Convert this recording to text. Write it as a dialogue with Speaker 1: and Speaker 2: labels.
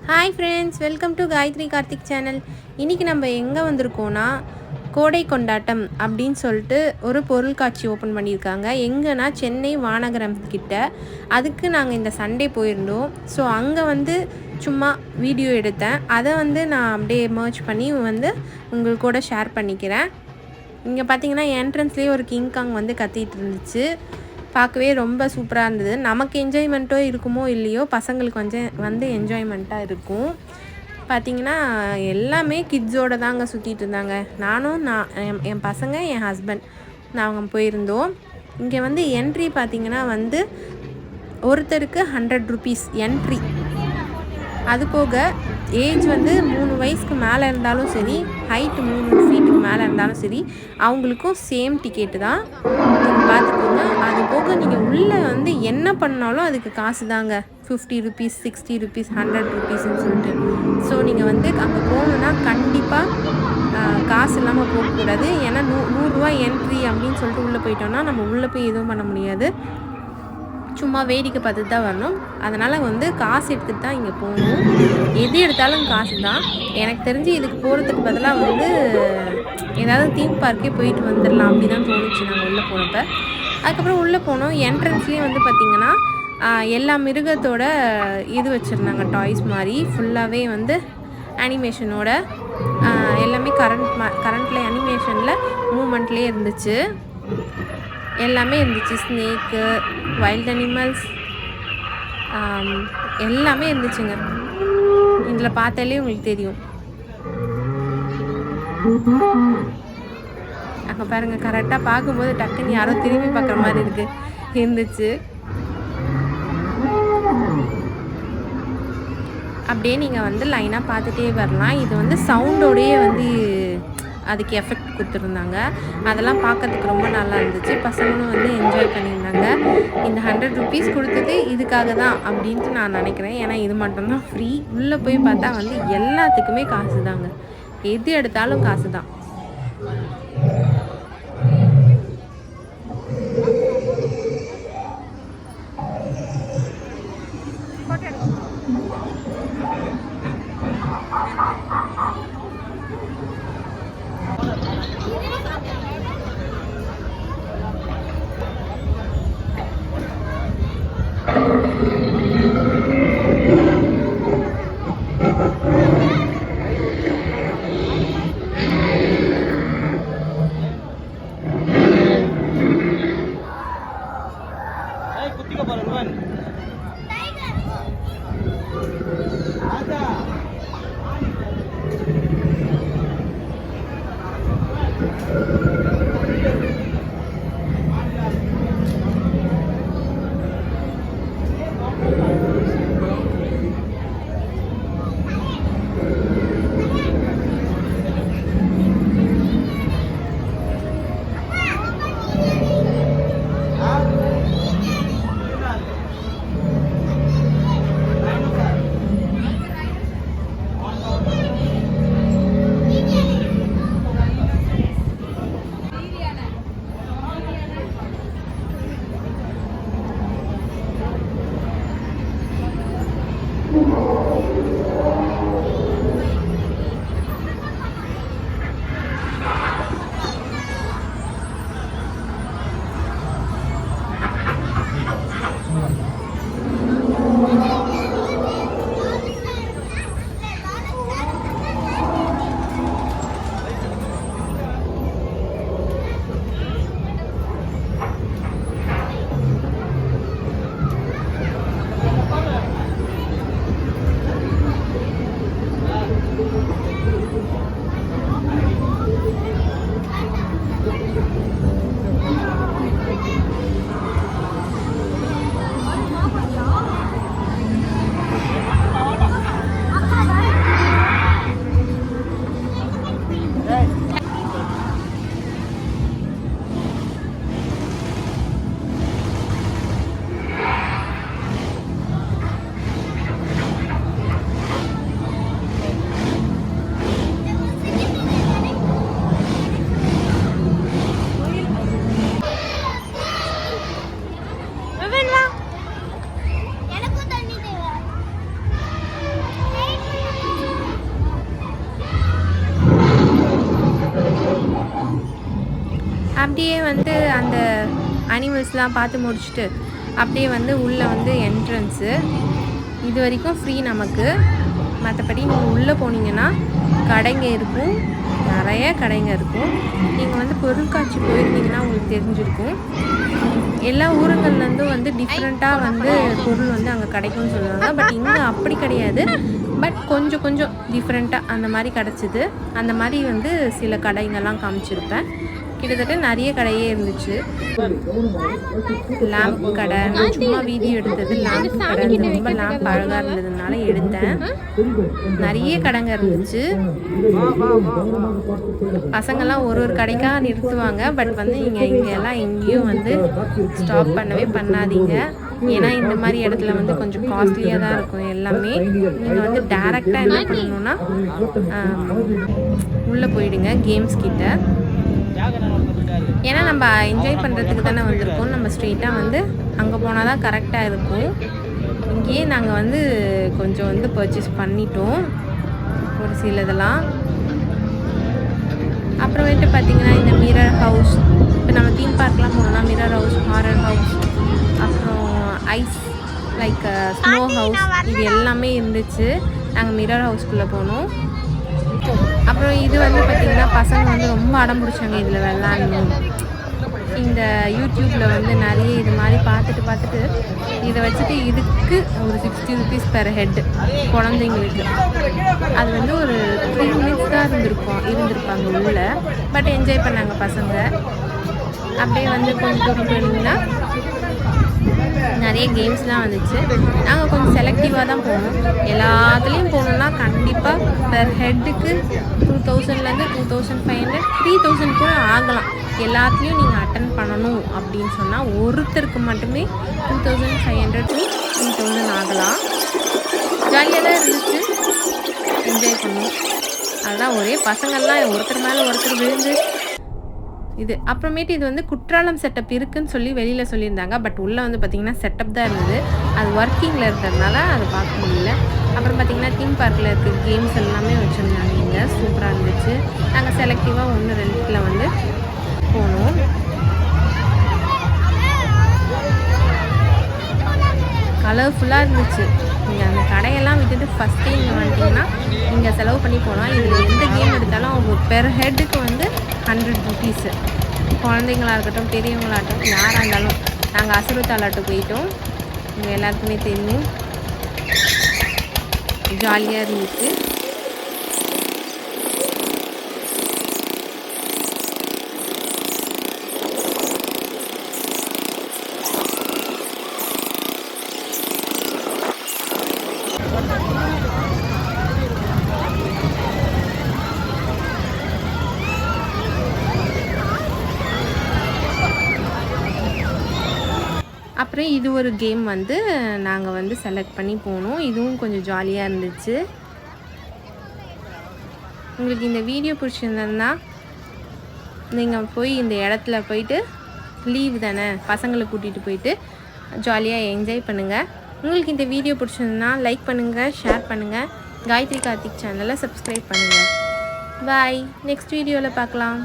Speaker 1: Hi friends, welcome to Gayathri Karthik channel. இன்றைக்கி நம்ம எங்கே வந்திருக்கோன்னா, கோடை கொண்டாட்டம் அப்படின்னு சொல்லிட்டு ஒரு பொருட்காட்சி ஓப்பன் பண்ணியிருக்காங்க. எங்கன்னா சென்னை வானகரம் கிட்ட. அதுக்கு நாங்கள் இந்த சண்டே போயிருந்தோம். ஸோ அங்கே சும்மா வீடியோ எடுத்தேன். அதை நான் அப்படியே மர்ஜ் பண்ணி உங்களுக்கு கூட ஷேர் பண்ணிக்கிறேன். இங்கே பார்த்தீங்கன்னா என்ட்ரன்ஸ்லேயே ஒரு கிங்காங் கத்திட்டு இருந்துச்சு. பார்க்கவே ரொம்ப சூப்பராக இருந்தது. நமக்கு என்ஜாய்மெண்ட்டோ இருக்குமோ இல்லையோ, பசங்களுக்கு என்ஜாய்மெண்ட்டாக இருக்கும். பார்த்திங்கன்னா எல்லாமே கிட்ஸோடு தாங்க சுற்றிட்டு இருந்தாங்க. என் பசங்க, என் ஹஸ்பண்ட் நாங்கள் போயிருந்தோம். இங்கே என்ட்ரி பார்த்திங்கன்னா ஒருத்தருக்கு 100 ருபீஸ் என்ட்ரி. அது போக ஏஜ் 3 வயசுக்கு மேலே இருந்தாலும் சரி, ஹைட் 3 ஃபீட்டுக்கு மேலே இருந்தாலும் சரி, அவங்களுக்கும் சேம் டிக்கெட்டு தான். நீங்கள் பார்த்துக்கோங்க. அது போக நீங்கள் உள்ளே என்ன பண்ணாலும் அதுக்கு காசு தாங்க. 50 ருபீஸ், 60 ருபீஸ், 100 ருபீஸ்ன்னு சொல்லிட்டு. ஸோ நீங்கள் அங்கே போகணுன்னா கண்டிப்பாக காசு இல்லாமல் போகக்கூடாது. ஏன்னா 100 என்ட்ரி அப்படின்னு சொல்லிட்டு உள்ளே போயிட்டோன்னா நம்ம உள்ளே போய் எதுவும் பண்ண முடியாது. சும்மா வேடிக்கை பார்த்துட்டு தான் வரணும். அதனால் காசு எடுத்துகிட்டு தான் இங்கே போகணும். எது எடுத்தாலும் காசு தான். எனக்கு தெரிஞ்சு இதுக்கு போகிறதுக்கு பதிலாக ஏதாவது தீம் பார்க்கே போயிட்டு வந்துடலாம் அப்படி தான் தோணுச்சு நாங்கள் உள்ளே போனப்போ. அதுக்கப்புறம் உள்ளே போனோம். என்ட்ரன்ஸ்லேயே பார்த்திங்கன்னா எல்லா மிருகத்தோட இது வச்சுருந்தாங்க, டாய்ஸ் மாதிரி. ஃபுல்லாகவே அனிமேஷனோட எல்லாமே கரண்ட்டில் அனிமேஷனில் மூமெண்ட்லேயே இருந்துச்சு. எல்லாமே இருந்துச்சு. ஸ்னேக்கு, வைல்ட் அனிமல்ஸ் எல்லாமே இருந்துச்சுங்க. இதில் பார்த்தாலே உங்களுக்கு தெரியும். அங்கே பாருங்கள், கரெக்டாக பார்க்கும்போது டக்குன்னு யாரோ திரும்பி பார்க்குற மாதிரி இருந்துச்சு. அப்படியே நீங்கள் லைனாக பார்த்துட்டே வரலாம். இது சவுண்டோடையே அதுக்கு எஃபெக்ட் கொடுத்துருந்தாங்க. அதெல்லாம் பார்க்கறதுக்கு ரொம்ப நல்லா இருந்துச்சு. பசங்களும் என்ஜாய் பண்ணியிருந்தாங்க. இந்த 100 ருபீஸ் கொடுத்தது இதுக்காக தான் அப்படின்ட்டு நான் நினைக்கிறேன். ஏன்னா இது மட்டும்தான் ஃப்ரீ. உள்ளே போய் பார்த்தா எல்லாத்துக்குமே காசு தாங்க. எது எடுத்தாலும் காசு தான். அப்படியே வந்து அந்த அனிமல்ஸ்லாம் பார்த்து முடிச்சுட்டு அப்படியே வந்து உள்ளே வந்து என்ட்ரன்ஸு இது வரைக்கும் ஃப்ரீ நமக்கு. மற்றபடி நீங்கள் உள்ளே போனீங்கன்னா கடைங்க இருக்கும், நிறைய கடைங்க இருக்கும். நீங்கள் வந்து பொருட்காட்சி போயிருந்தீங்கன்னா உங்களுக்கு தெரிஞ்சிருக்கும். எல்லா ஊருங்கள்லேருந்தும் வந்து டிஃப்ரெண்ட்டாக வந்து பொருள் வந்து அங்கே கிடைக்கும்னு சொல்லுவாங்க. பட் இங்கே அப்படி கிடையாது. பட் கொஞ்சம் கொஞ்சம் டிஃப்ரெண்ட்டாக அந்த மாதிரி கிடச்சிது. அந்த மாதிரி வந்து சில கடைங்கள்லாம் காமிச்சிருப்பேன். கிட்டத்தட்ட நிறைய கடையே இருந்துச்சு. லேம்ப் கடை, நான் சும்மா வீடியோ எடுத்தது லேம்ப் கடை. ரொம்ப லேம்ப் அழகாக இருந்ததுனால எடுத்தேன். நிறைய கடைங்க இருந்துச்சு. பசங்கள்லாம் ஒரு ஒரு கடைக்காக நிறுத்துவாங்க. பட் வந்து நீங்கள் இங்கெல்லாம் எங்கேயும் வந்து ஸ்டாப் பண்ணவே பண்ணாதீங்க. ஏன்னா இந்த மாதிரி இடத்துல வந்து கொஞ்சம் காஸ்ட்லியாக தான் இருக்கும் எல்லாமே. நீங்கள் வந்து டேரெக்டாக என்ன பண்ணணுன்னா உள்ளே போயிடுங்க கேம்ஸ் கிட்ட. ஏன்னா நம்ம என்ஜாய் பண்ணுறதுக்கு தானே வந்திருக்கோம். நம்ம ஸ்ட்ரெயிட்டாக வந்து அங்கே போனால் தான் கரெக்டாக இருக்கும். இங்கேயே நாங்கள் வந்து கொஞ்சம் வந்து பர்ச்சேஸ் பண்ணிட்டோம் ஒரு சிலதெல்லாம். அப்புறமேட்டு பார்த்திங்கன்னா இந்த மிரர் ஹவுஸ், இப்போ நம்ம தீம் பார்க்லாம் போனோம்னா மிரர் ஹவுஸ், ஹாரர் ஹவுஸ், அப்புறம் ஐஸ் லைக் ஸ்னோ ஹவுஸ், இது எல்லாமே இருந்துச்சு. நாங்கள் மிரர் ஹவுஸ்குள்ளே போனோம். அப்புறம் இது வந்து பார்த்திங்கன்னா பசங்க வந்து ரொம்ப அடம் பிடிச்சாங்க இதில் விளாடணும். இந்த யூடியூப்பில் வந்து நிறைய இது மாதிரி பார்த்துட்டு இதை வச்சுட்டு இதுக்கு ஒரு 60 rupees பெர் ஹெட் குழந்தைங்களுக்கு. அது வந்து ஒரு 3 minutes தான் இருந்திருப்பாங்க உள்ளே. பட் என்ஜாய் பண்ணாங்க பசங்க. அப்படியே வந்து கொஞ்சம் தூரம் போயிருந்தீங்கன்னா நிறைய கேம்ஸ்லாம் வந்துச்சு. நாங்கள் கொஞ்சம் செலக்டிவாக தான் போனோம். எல்லாத்துலேயும் போகணுன்னா கண்டிப்பாக பெர் ஹெட்டுக்கு 2000லேருந்து 2500, 3000 கூட ஆகலாம். எல்லாத்துலேயும் நீங்கள் அட்டன் பண்ணணும் அப்படின்னு சொன்னால் ஒருத்தருக்கு மட்டுமே 2500 to 3000 ஆகலாம். ஜாலியாக தான் இருந்துச்சு, என்ஜாய் பண்ணோம். அதுதான் ஒரே பசங்கள்லாம் ஒருத்தர் மேலே ஒருத்தர் விழுந்து இது. அப்புறமேட்டு இது வந்து குற்றாலம் செட்டப் இருக்குதுன்னு சொல்லி வெளியில் சொல்லியிருந்தாங்க. பட் உள்ளே வந்து பார்த்திங்கன்னா செட்டப் தான் இருந்தது. அது ஒர்க்கிங்கில் இருக்கிறதுனால அதை பார்க்க முடியல. அப்புறம் பார்த்திங்கன்னா தீம் பார்க்கில் இருக்க கேம்ஸ் எல்லாமே வச்சுருந்தாங்க. இங்கே சூப்பராக இருந்துச்சு. நாங்கள் செலக்டிவாக 1-2 வந்து போனோம். கலர்ஃபுல்லாக இருந்துச்சு. நீங்கள் அந்த கடையெல்லாம் விட்டுட்டு ஃபஸ்ட்டே இங்கே வந்துட்டிங்கன்னா இங்கே செலவு பண்ணி போனால் இதில் எந்த கேம் எடுத்தாலும் அவங்க பெர் ஹெட்டுக்கு வந்து 100 rupees. குழந்தைங்களாக இருக்கட்டும், பெரியவங்களாகட்டும், யாராக இருந்தாலும். நாங்கள் அசுரத்தாலாட்டு போயிட்டோம். இங்கே எல்லாருக்குமே தெரியும், ஜாலியாக இருந்துச்சு. அப்புறம் இது ஒரு கேம் வந்து நாங்கள் வந்து செலக்ட் பண்ணி போனோம். இதுவும் கொஞ்சம் ஜாலியாக இருந்துச்சு. உங்களுக்கு இந்த வீடியோ பிடிச்சிருந்ததுன்னா நீங்கள் போய் இந்த இடத்துல போயிட்டு, லீவு தானே, பசங்களை கூட்டிகிட்டு போயிட்டு ஜாலியாக என்ஜாய் பண்ணுங்கள். உங்களுக்கு இந்த வீடியோ பிடிச்சிருந்ததுன்னா லைக் பண்ணுங்கள், ஷேர் பண்ணுங்கள், காயத்ரி கார்த்திக் சேனலை சப்ஸ்கிரைப் பண்ணுங்கள். பாய், நெக்ஸ்ட் வீடியோவில் பார்க்கலாம்.